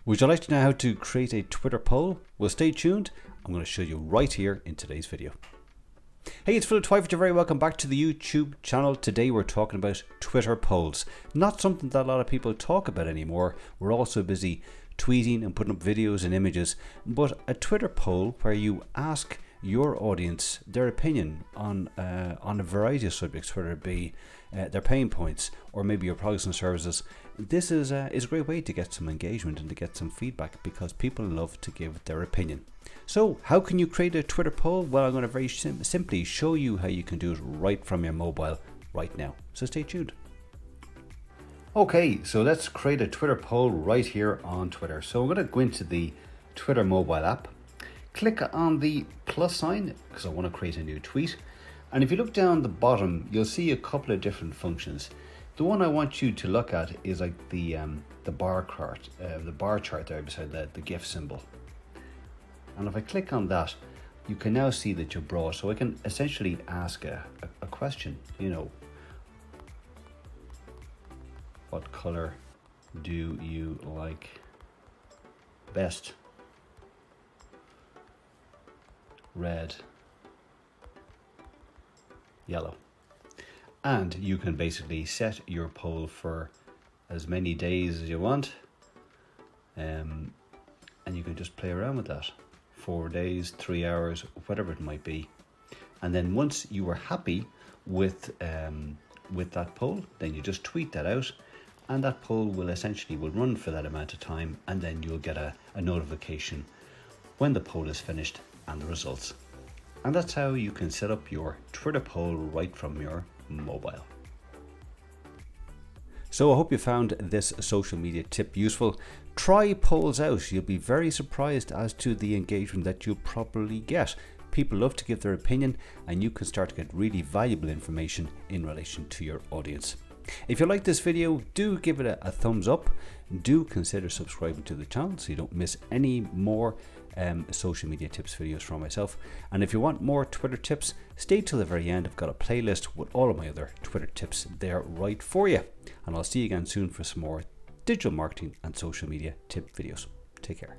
Would you like to know how to create a Twitter poll? Well, stay tuned. I'm going to show you right here in today's video. Hey, it's Philip Twyford. You're very welcome back to the YouTube channel. Today we're talking about Twitter polls. Not something that a lot of people talk about anymore. We're also busy tweeting and putting up videos and images. But a Twitter poll where you ask your audience their opinion on a variety of subjects, whether it be their pain points or maybe your products and services. This is a great way to get some engagement and to get some feedback, because people love to give their opinion. So how can you create a Twitter poll? Well, I'm going to very simply show you how you can do it right from your mobile right now. So stay tuned. Okay, so let's create a Twitter poll right here on Twitter. So I'm going to go into the Twitter mobile app, click on the plus sign because I want to create a new tweet. And if you look down the bottom, you'll see a couple of different functions. The one I want you to look at is like the bar chart there beside the GIF symbol. And if I click on that, you can now see that you're brought. So I can essentially ask a question, you know, what color do you like best? Red, yellow. And you can basically set your poll for as many days as you want, and you can just play around with that. 4 days, 3 hours, whatever it might be. And then once you are happy with that poll, then you just tweet that out, and that poll will run for that amount of time, and then you'll get a notification when the poll is finished and the results. And that's how you can set up your Twitter poll right from your mobile. So I hope you found this social media tip useful. Try polls out. You'll be very surprised as to the engagement that you'll probably get. People love to give their opinion, and you can start to get really valuable information in relation to your audience. If you like this video, do give it a thumbs up. Do consider subscribing to the channel so you don't miss any more social media tips videos from myself. And if you want more Twitter tips, stay till the very end. I've got a playlist with all of my other Twitter tips there right for you. And I'll see you again soon for some more digital marketing and social media tip videos. Take care.